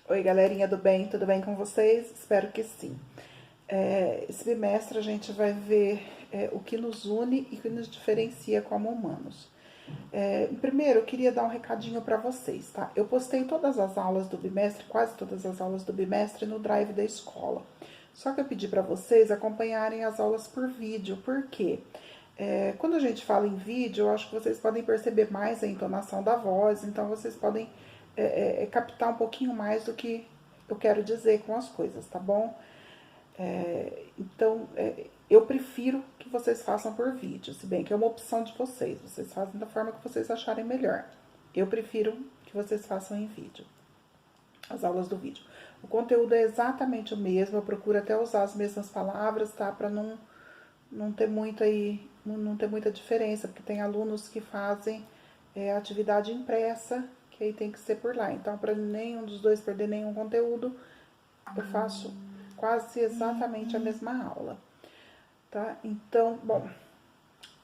Oi, galerinha do bem, tudo bem com vocês? Espero que sim. Esse bimestre a gente vai ver o que nos une e o que nos diferencia como humanos. Primeiro, eu queria dar um recadinho para vocês, tá? Eu postei todas as aulas do bimestre, quase todas as aulas do bimestre, no Drive da escola. Só que eu pedi para vocês acompanharem as aulas por vídeo, por quê? Quando a gente fala em vídeo, eu acho que vocês podem perceber mais a entonação da voz, então vocês podem captar um pouquinho mais do que eu quero dizer com as coisas, tá bom? Então, eu prefiro que vocês façam por vídeo, se bem que é uma opção de vocês, vocês fazem da forma que vocês acharem melhor. Eu prefiro que vocês façam em vídeo, as aulas do vídeo. O conteúdo é exatamente o mesmo, eu procuro até usar as mesmas palavras, tá? Pra não ter não ter muita diferença, porque tem alunos que fazem atividade impressa, que aí tem que ser por lá. Então, para nenhum dos dois perder nenhum conteúdo, eu faço quase exatamente a mesma aula, tá? Então, bom,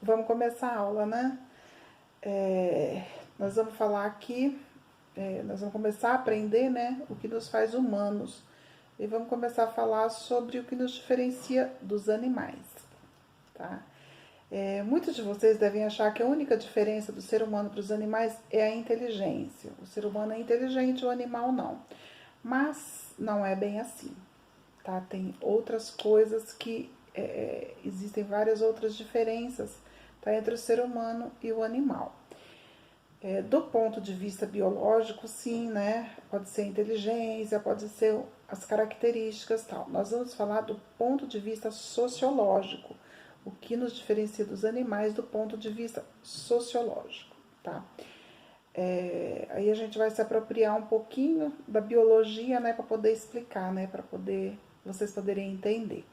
vamos começar a aula, né? Nós vamos falar aqui, nós vamos começar a aprender, né, o que nos faz humanos. E vamos começar a falar sobre o que nos diferencia dos animais, tá? Muitos de vocês devem achar que a única diferença do ser humano para os animais é a inteligência. O ser humano é inteligente, o animal não. Mas não é bem assim, tá? Tem outras coisas que existem várias outras diferenças, tá, entre o ser humano e o animal. Do ponto de vista biológico, sim, né? Pode ser a inteligência, pode ser as características, tal. Nós vamos falar do ponto de vista sociológico, o que nos diferencia dos animais do ponto de vista sociológico, tá? Aí a gente vai se apropriar um pouquinho da biologia, né, para poder explicar, né, para vocês poderem entender.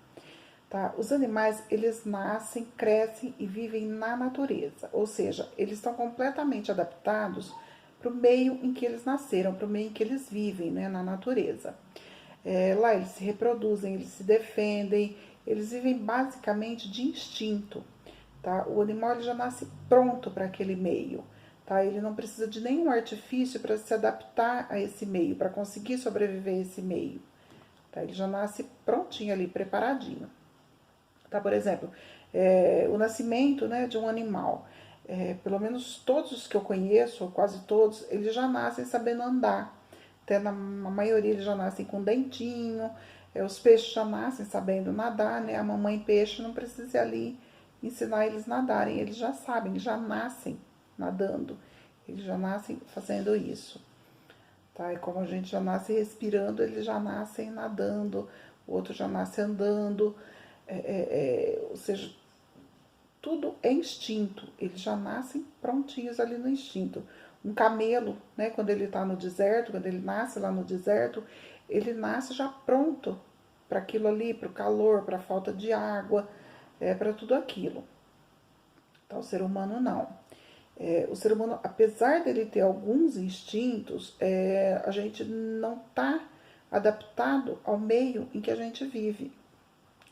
Tá? Os animais, eles nascem, crescem e vivem na natureza, ou seja, eles estão completamente adaptados para o meio em que eles nasceram, para o meio em que eles vivem, né, na natureza. Lá eles se reproduzem, eles se defendem, eles vivem basicamente de instinto. Tá? O animal ele já nasce pronto para aquele meio. Tá? Ele não precisa de nenhum artifício para se adaptar a esse meio, para conseguir sobreviver a esse meio. Tá? Ele já nasce prontinho ali, preparadinho. Tá? Por exemplo, o nascimento, né, de um animal. Pelo menos todos os que eu conheço, ou quase todos, eles já nascem sabendo andar. Até na maioria eles já nascem com dentinho. Os peixes já nascem sabendo nadar, né? A mamãe peixe não precisa ir ali ensinar eles a nadarem. Eles já sabem, eles já nascem nadando. Eles já nascem fazendo isso. Tá? E como a gente já nasce respirando, eles já nascem nadando. O outro já nasce andando. Ou seja, tudo é instinto. Eles já nascem prontinhos ali no instinto. Um camelo, né, quando ele está no deserto, quando ele nasce lá no deserto, ele nasce já pronto para aquilo ali, para o calor, para a falta de água, para tudo aquilo. Então, o ser humano não. O ser humano, apesar dele ter alguns instintos, a gente não está adaptado ao meio em que a gente vive.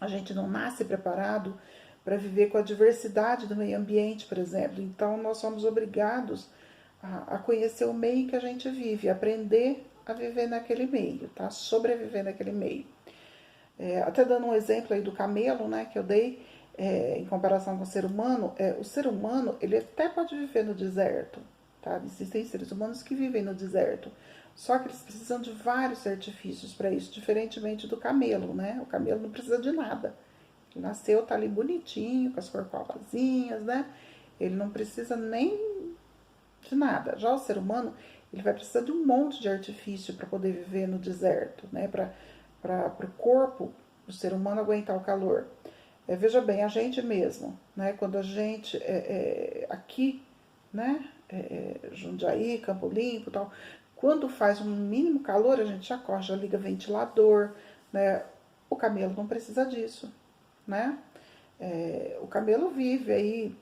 A gente não nasce preparado para viver com a diversidade do meio ambiente, por exemplo. Então, nós somos obrigados a conhecer o meio em que a gente vive, aprender a viver naquele meio, tá? Sobreviver naquele meio. Até dando um exemplo aí do camelo, né, que eu dei, em comparação com o ser humano, o ser humano, ele até pode viver no deserto, tá? Existem seres humanos que vivem no deserto, só que eles precisam de vários artifícios para isso, diferentemente do camelo, né? O camelo não precisa de nada. Ele nasceu, tá ali bonitinho, com as corcovazinhas, né? Ele não precisa nem de nada. Já o ser humano, ele vai precisar de um monte de artifício para poder viver no deserto, né? Para o corpo do ser humano aguentar o calor. Veja bem, a gente mesmo, né? Quando a gente, aqui, né? Jundiaí, Campo Limpo e tal, quando faz um mínimo calor, a gente já corre, já liga ventilador, né? O camelo não precisa disso, né? O camelo vive aí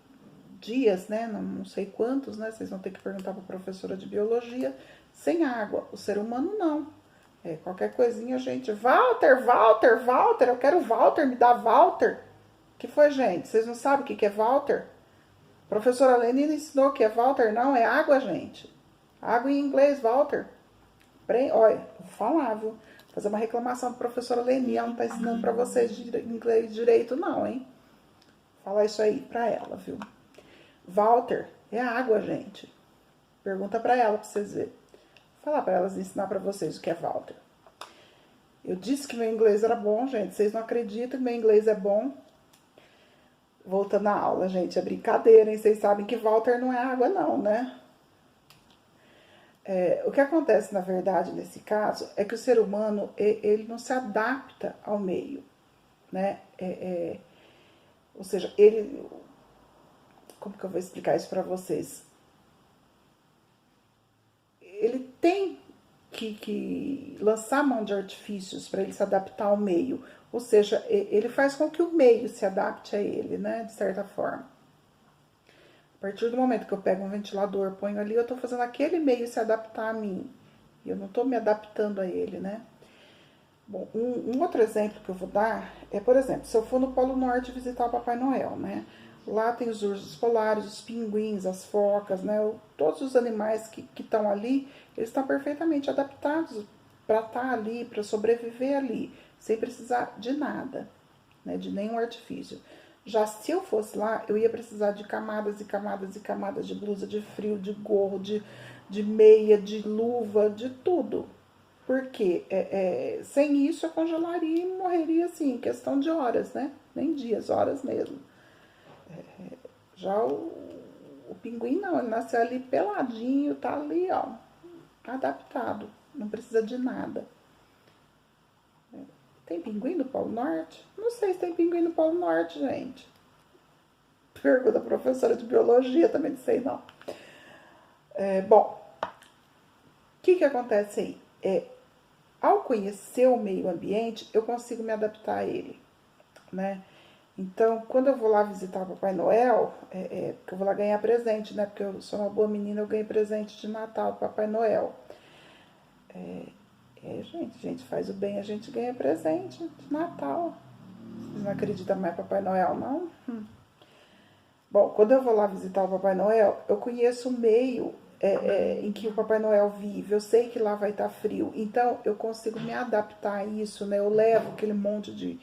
dias, né? Não sei quantos, né? Vocês vão ter que perguntar para a professora de biologia, sem água. O ser humano não. Qualquer coisinha, gente. Walter, Walter, Walter, eu quero Walter, me dá Walter. Que foi, gente? Vocês não sabem o que é Walter? A professora Lenina ensinou que é Walter, não, é água, gente. Água em inglês, Walter. Olha, vou falar, viu? Fazer uma reclamação pra professora Leni, ela não tá ensinando pra vocês inglês direito, não, hein? Falar isso aí pra ela, viu? Walter é água, gente. Pergunta pra ela pra vocês verem. Falar pra elas ensinar pra vocês o que é Walter. Eu disse que meu inglês era bom, gente. Vocês não acreditam que meu inglês é bom? Voltando à aula, gente, é brincadeira, hein? Vocês sabem que Walter não é água, não, né? O que acontece, na verdade, nesse caso, é que o ser humano, ele não se adapta ao meio, né? Ou seja, ele... Como que eu vou explicar isso pra vocês? Ele tem que lançar mão de artifícios para ele se adaptar ao meio. Ou seja, ele faz com que o meio se adapte a ele, né? De certa forma. A partir do momento que eu pego um ventilador, ponho ali, eu estou fazendo aquele meio se adaptar a mim. E eu não estou me adaptando a ele, né? Bom, um outro exemplo que eu vou dar é, por exemplo, se eu for no Polo Norte visitar o Papai Noel, né? Lá tem os ursos polares, os pinguins, as focas, né? Todos os animais que estão ali, eles estão perfeitamente adaptados para estar ali, para sobreviver ali, sem precisar de nada, né? De nenhum artifício. Já se eu fosse lá, eu ia precisar de camadas e camadas e camadas de blusa de frio, de gorro, de meia, de luva, de tudo. Porque sem isso eu congelaria e morreria assim, em questão de horas, né? Nem dias, horas mesmo. Já o pinguim não, ele nasceu ali peladinho, tá ali, ó, adaptado, não precisa de nada. Tem pinguim no Polo Norte? Não sei se tem pinguim no Polo Norte, gente. Pergunta a professora de biologia, também não sei não. Bom, o que acontece aí? Ao conhecer o meio ambiente, eu consigo me adaptar a ele, né? Então, quando eu vou lá visitar o Papai Noel, porque eu vou lá ganhar presente, né? Porque eu sou uma boa menina, eu ganhei presente de Natal do Papai Noel. Gente, faz o bem, a gente ganha presente de Natal. Vocês não acreditam mais em Papai Noel, não? Bom, quando eu vou lá visitar o Papai Noel, eu conheço o meio em que o Papai Noel vive. Eu sei que lá vai estar frio. Então, eu consigo me adaptar a isso, né? Eu levo aquele monte de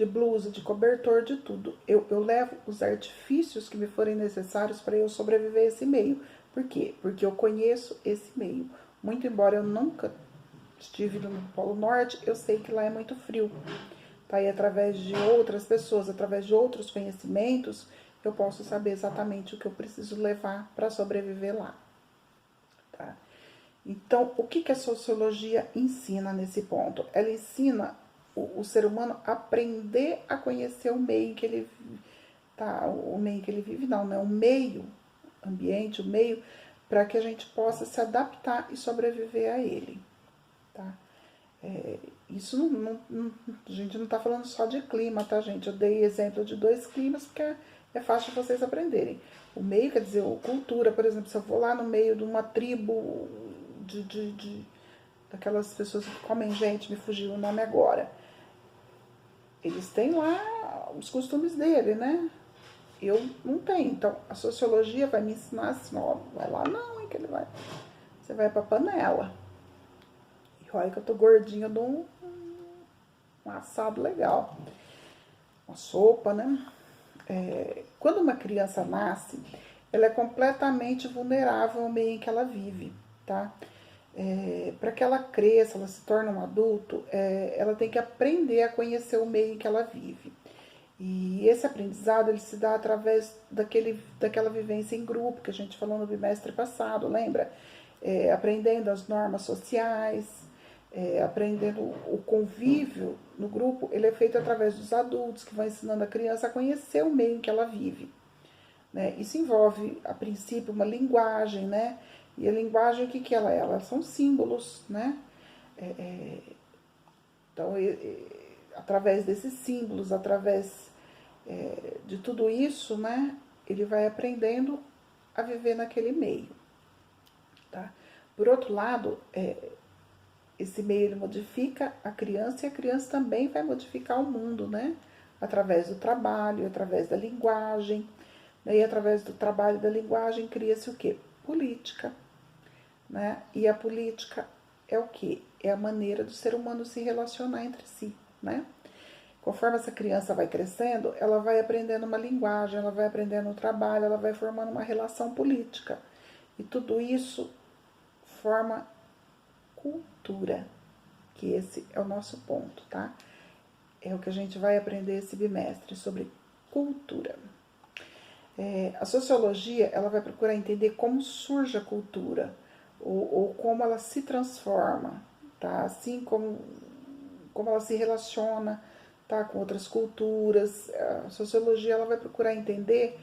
blusa, de cobertor, de tudo. Eu levo os artifícios que me forem necessários para eu sobreviver a esse meio. Por quê? Porque eu conheço esse meio. Muito embora eu nunca estive no Polo Norte, eu sei que lá é muito frio. Tá? E através de outras pessoas, através de outros conhecimentos, eu posso saber exatamente o que eu preciso levar para sobreviver lá. Tá? Então, o que a sociologia ensina nesse ponto? Ela ensina o ser humano a aprender a conhecer o meio que ele tá, o meio que ele vive, não, né? O meio ambiente, o meio, para que a gente possa se adaptar e sobreviver a ele. Tá? Isso a gente não está falando só de clima, tá, gente? Eu dei exemplo de 2 climas porque é fácil de vocês aprenderem. O meio, quer dizer, cultura, por exemplo, se eu vou lá no meio de uma tribo daquelas pessoas que comem gente, me fugiu o nome agora. Eles têm lá os costumes dele, né? Eu não tenho. Então, a sociologia vai me ensinar assim, ó, vai lá não, hein, que ele vai. Você vai pra panela. E olha que eu tô gordinha, eu dou um assado legal. Uma sopa, né? Quando uma criança nasce, ela é completamente vulnerável ao meio em que ela vive, tá? Para que ela cresça, ela se torne um adulto, ela tem que aprender a conhecer o meio em que ela vive. E esse aprendizado ele se dá através daquela vivência em grupo que a gente falou no bimestre passado, lembra? Aprendendo as normas sociais, aprendendo o convívio no grupo, ele é feito através dos adultos que vão ensinando a criança a conhecer o meio em que ela vive. Né? Isso envolve, a princípio, uma linguagem, né? E a linguagem, o que ela é? Elas são símbolos, né? Então, através desses símbolos, através de tudo isso, né? Ele vai aprendendo a viver naquele meio, tá? Por outro lado, esse meio ele modifica a criança e a criança também vai modificar o mundo, né? Através do trabalho, através da linguagem. E através do trabalho e da linguagem cria-se o quê? Política. Né? E a política é o quê? É a maneira do ser humano se relacionar entre si, né? Conforme essa criança vai crescendo, ela vai aprendendo uma linguagem, ela vai aprendendo um trabalho, ela vai formando uma relação política. E tudo isso forma cultura, que esse é o nosso ponto, tá? É o que a gente vai aprender esse bimestre, sobre cultura. A sociologia, ela vai procurar entender como surge a cultura, ou como ela se transforma, tá? Assim como ela se relaciona, tá, com outras culturas. A sociologia, ela vai procurar entender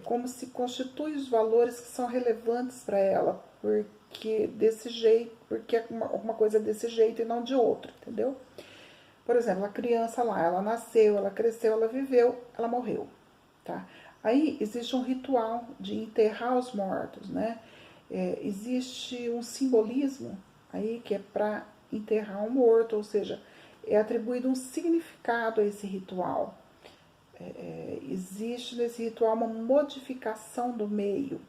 como se constituem os valores que são relevantes para ela, porque desse jeito, porque é uma coisa desse jeito e não de outro, entendeu? Por exemplo, a criança lá, ela nasceu, ela cresceu, ela viveu, ela morreu, tá? Aí existe um ritual de enterrar os mortos, né? Existe um simbolismo aí que é para enterrar um morto, ou seja, é atribuído um significado a esse ritual. Existe nesse ritual uma modificação do meio.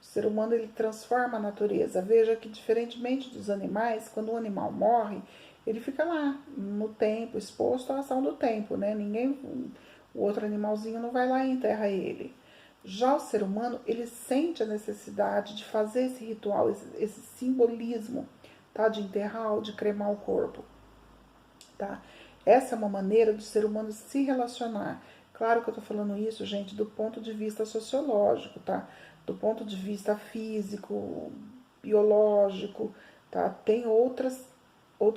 O ser humano, ele transforma a natureza. Veja que, diferentemente dos animais, quando um animal morre, ele fica lá no tempo, exposto à ação do tempo, né? O outro animalzinho não vai lá e enterra ele. Já o ser humano, ele sente a necessidade de fazer esse ritual, esse simbolismo, tá? De enterrar ou de cremar o corpo, tá? Essa é uma maneira do ser humano se relacionar. Claro que eu tô falando isso, gente, do ponto de vista sociológico, tá? Do ponto de vista físico, biológico, tá? Tem outros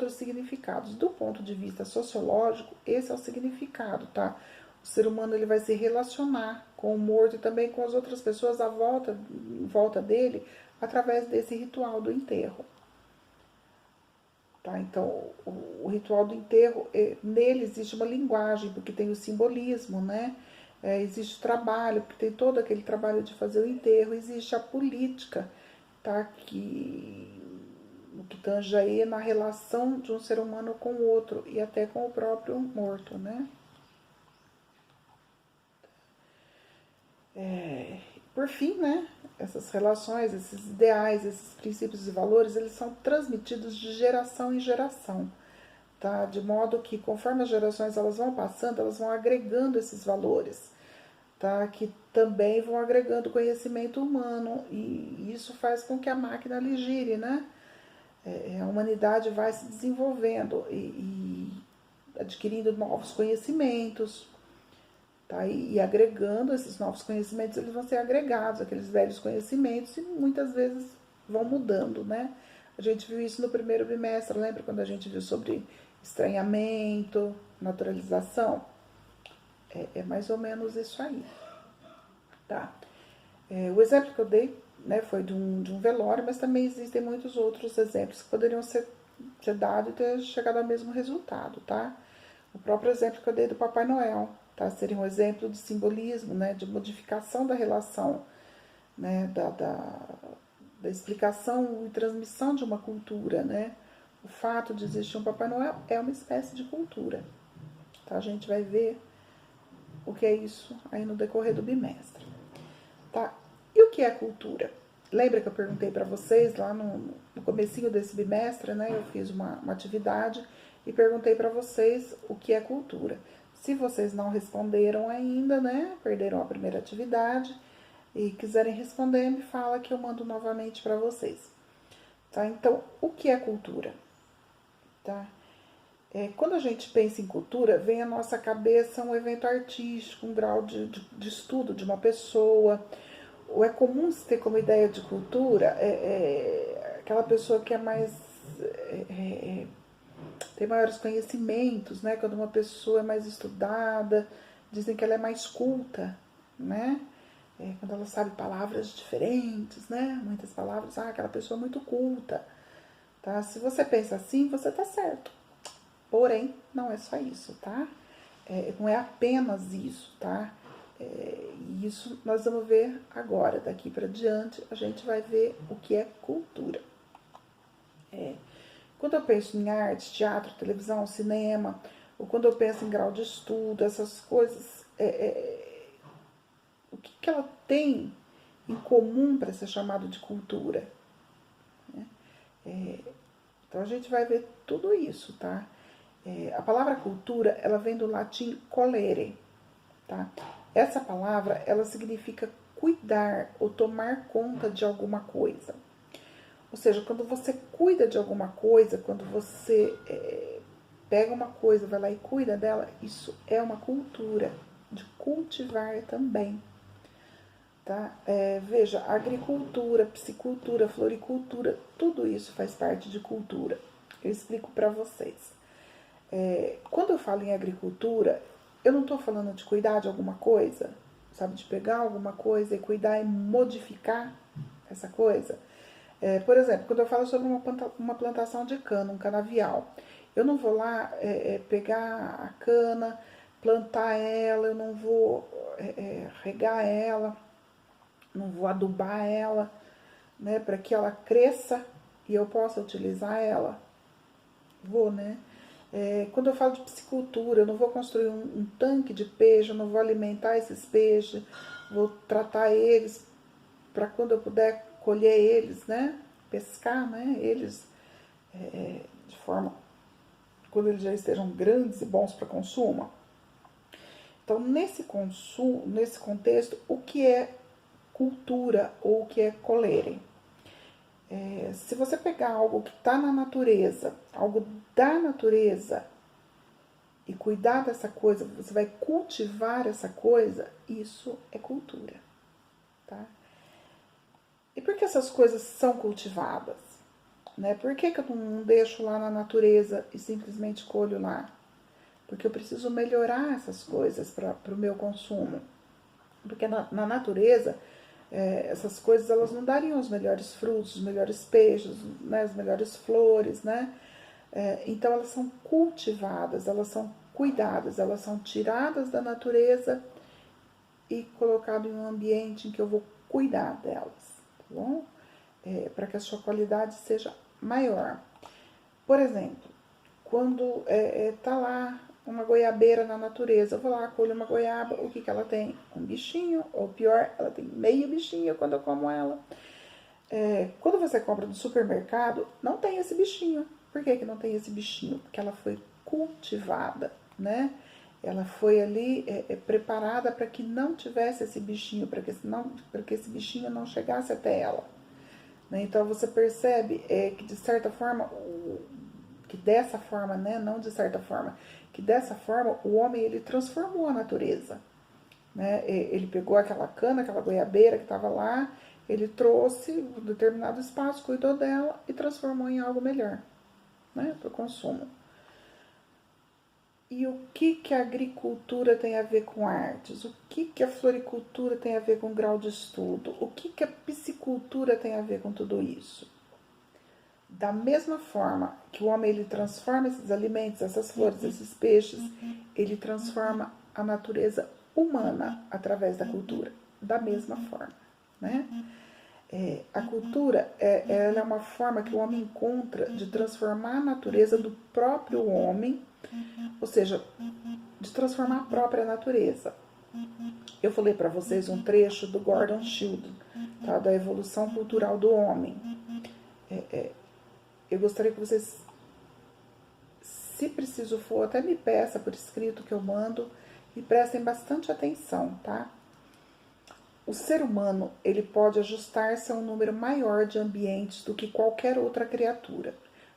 significados. Do ponto de vista sociológico, esse é o significado, tá? O ser humano, ele vai se relacionar com o morto e também com as outras pessoas em volta dele através desse ritual do enterro. Tá? Então, o ritual do enterro, nele existe uma linguagem, porque tem o simbolismo, né? Existe o trabalho, porque tem todo aquele trabalho de fazer o enterro, existe a política, tá? O que tange aí na relação de um ser humano com o outro e até com o próprio morto, né? Por fim, né? Essas relações, esses ideais, esses princípios e valores, eles são transmitidos de geração em geração, tá? De modo que, conforme as gerações elas vão passando, elas vão agregando esses valores, tá? Que também vão agregando conhecimento humano, e isso faz com que a máquina ali gire, né? A humanidade vai se desenvolvendo e adquirindo novos conhecimentos, tá? E agregando esses novos conhecimentos, eles vão ser agregados, aqueles velhos conhecimentos, e muitas vezes vão mudando, né? A gente viu isso no primeiro bimestre, lembra quando a gente viu sobre estranhamento, naturalização? É mais ou menos isso aí, tá? O exemplo que eu dei, né, foi de um velório, mas também existem muitos outros exemplos que poderiam ser dados e ter chegado ao mesmo resultado, tá? O próprio exemplo que eu dei do Papai Noel, tá? Seria um exemplo de simbolismo, né, de modificação da relação, né, da explicação e transmissão de uma cultura, né? O fato de existir um Papai Noel é uma espécie de cultura, tá? A gente vai ver o que é isso aí no decorrer do bimestre, tá? E o que é cultura? Lembra que eu perguntei para vocês lá no comecinho desse bimestre, né? Eu fiz uma atividade e perguntei para vocês o que é cultura. Se vocês não responderam ainda, né? Perderam a primeira atividade e quiserem responder, me fala que eu mando novamente para vocês. Tá? Então, o que é cultura? Tá? Quando a gente pensa em cultura, vem à nossa cabeça um evento artístico, um grau de estudo de uma pessoa. Ou é comum se ter como ideia de cultura aquela pessoa que é mais tem maiores conhecimentos, né? Quando uma pessoa é mais estudada, dizem que ela é mais culta, né? Quando ela sabe palavras diferentes, né? Muitas palavras, aquela pessoa é muito culta, tá? Se você pensa assim, você tá certo. Porém, não é só isso, tá? Não é apenas isso, tá? Isso nós vamos ver agora, daqui para diante, a gente vai ver o que é cultura. Quando eu penso em arte, teatro, televisão, cinema, ou quando eu penso em grau de estudo, essas coisas, o que ela tem em comum para ser chamado de cultura? Então a gente vai ver tudo isso, tá? A palavra cultura, ela vem do latim colere, tá? Essa palavra, ela significa cuidar ou tomar conta de alguma coisa. Ou seja, quando você cuida de alguma coisa, quando você pega uma coisa, vai lá e cuida dela, isso é uma cultura de cultivar também. Tá? Veja, agricultura, piscicultura, floricultura, tudo isso faz parte de cultura. Eu explico para vocês. Quando eu falo em agricultura, eu não estou falando de cuidar de alguma coisa, sabe? De pegar alguma coisa e cuidar e modificar essa coisa. Por exemplo, quando eu falo sobre uma plantação de cana, um canavial, eu não vou lá pegar a cana, plantar ela, eu não vou regar ela, não vou adubar ela, né, para que ela cresça e eu possa utilizar ela. Vou, né? Quando eu falo de piscicultura, eu não vou construir um tanque de peixe, eu não vou alimentar esses peixes, vou tratar eles para quando eu puder colher eles, né? Pescar, né? Eles de forma quando eles já estejam grandes e bons para consumo. Então, nesse contexto, o que é cultura ou o que é colere? Se você pegar algo que está na natureza, algo da natureza, e cuidar dessa coisa, você vai cultivar essa coisa, isso é cultura, tá? E por que essas coisas são cultivadas? Né? Por que eu não deixo lá na natureza e simplesmente colho lá? Porque eu preciso melhorar essas coisas para o meu consumo. Porque na natureza, essas coisas elas não dariam os melhores frutos, os melhores peixes, né? As melhores flores, né? Então elas são cultivadas, elas são cuidadas, elas são tiradas da natureza e colocadas em um ambiente em que eu vou cuidar delas, tá bom? Para que a sua qualidade seja maior. Por exemplo, quando tá lá uma goiabeira na natureza, eu vou lá, colho uma goiaba, o que ela tem? Um bichinho, ou pior, ela tem meio bichinho quando eu como ela. Quando você compra no supermercado, não tem esse bichinho. Por que não tem esse bichinho? Porque ela foi cultivada, né? Ela foi ali preparada para que não tivesse esse bichinho, para que esse bichinho não chegasse até ela. Né? Então você percebe que de certa forma, que dessa forma, né? Não de certa forma, que dessa forma o homem ele transformou a natureza. Né? Ele pegou aquela cana, aquela goiabeira que estava lá, ele trouxe um determinado espaço, cuidou dela e transformou em algo melhor, né? Para o consumo. E o que a agricultura tem a ver com artes? O que a floricultura tem a ver com grau de estudo? O que a piscicultura tem a ver com tudo isso? Da mesma forma que o homem ele transforma esses alimentos, essas flores, esses peixes, ele transforma a natureza humana através da cultura. Da mesma forma, né? A cultura ela é uma forma que o homem encontra de transformar a natureza do próprio homem, ou seja, de transformar a própria natureza. Eu falei para vocês um trecho do Gordon Sheldon, tá? Da evolução cultural do homem. Eu gostaria que vocês, se preciso for, até me peça por escrito que eu mando e prestem bastante atenção, tá? O ser humano, ele pode ajustar-se a um número maior de ambientes do que qualquer outra criatura,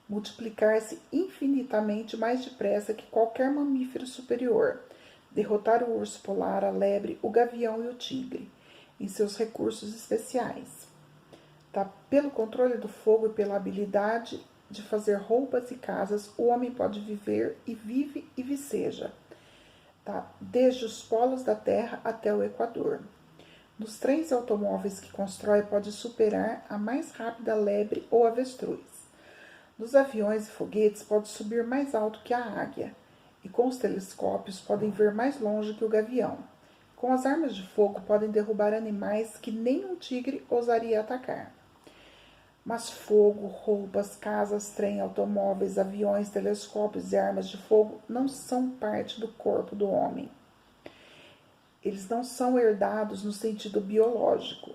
multiplicar-se infinitamente mais depressa que qualquer mamífero superior, derrotar o urso polar, a lebre, o gavião e o tigre, em seus recursos especiais. Tá? Pelo controle do fogo e pela habilidade de fazer roupas e casas, o homem pode viver e vive e viceja, tá? Desde os polos da Terra até o Equador. Nos trens e automóveis que constrói, pode superar a mais rápida lebre ou avestruz. Nos aviões e foguetes, pode subir mais alto que a águia. E com os telescópios, podem ver mais longe que o gavião. Com as armas de fogo, podem derrubar animais que nem um tigre ousaria atacar. Mas fogo, roupas, casas, trem, automóveis, aviões, telescópios e armas de fogo não são parte do corpo do homem. Eles não são herdados no sentido biológico.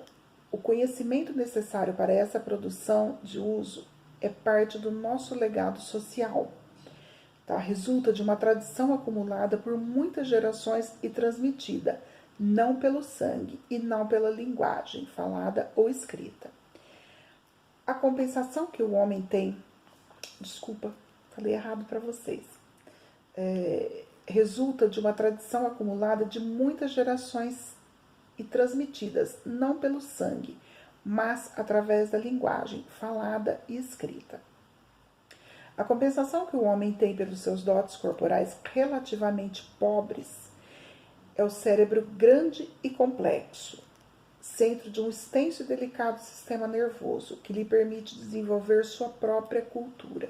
O conhecimento necessário para essa produção de uso é parte do nosso legado social. Tá? Resulta de uma tradição acumulada por muitas gerações e transmitida, não pelo sangue e não pela linguagem falada ou escrita. A compensação que o homem tem, desculpa, falei errado para vocês, resulta de uma tradição acumulada de muitas gerações e transmitidas, não pelo sangue, mas através da linguagem falada e escrita. A compensação que o homem tem pelos seus dotes corporais relativamente pobres é o cérebro grande e complexo, centro de um extenso e delicado sistema nervoso que lhe permite desenvolver sua própria cultura.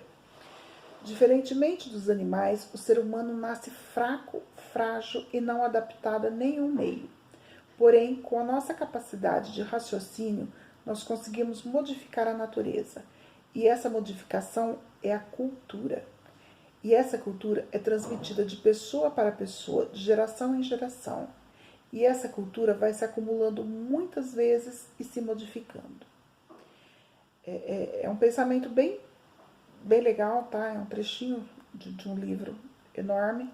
Diferentemente dos animais, o ser humano nasce fraco, frágil e não adaptado a nenhum meio. Porém, com a nossa capacidade de raciocínio, nós conseguimos modificar a natureza. E essa modificação é a cultura. E essa cultura é transmitida de pessoa para pessoa, de geração em geração. E essa cultura vai se acumulando muitas vezes e se modificando. É um pensamento bem legal, tá? É um trechinho de um livro enorme,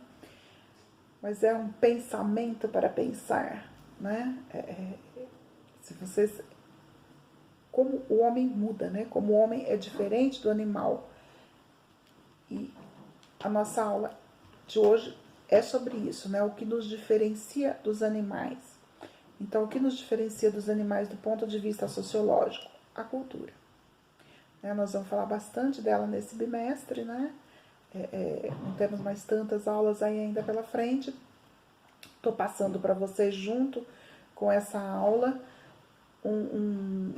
mas é um pensamento para pensar, né? Se vocês, como o homem muda, né? Como o homem é diferente do animal. E a nossa aula de hoje é sobre isso, né? O que nos diferencia dos animais. Então, o que nos diferencia dos animais do ponto de vista sociológico? A cultura. Nós vamos falar bastante dela nesse bimestre, né? Não temos mais tantas aulas aí ainda pela frente. Estou passando para vocês, junto com essa aula, um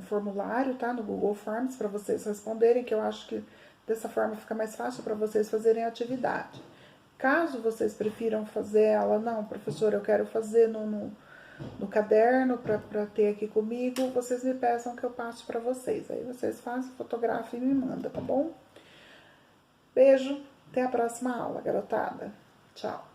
formulário, tá? No Google Forms, para vocês responderem, que eu acho que dessa forma fica mais fácil para vocês fazerem a atividade. Caso vocês prefiram fazer ela, não, professora, eu quero fazer no caderno para ter aqui comigo, vocês me peçam que eu passo para vocês. Aí vocês fazem, fotografam e me mandam, tá bom? Beijo, até a próxima aula, garotada. Tchau.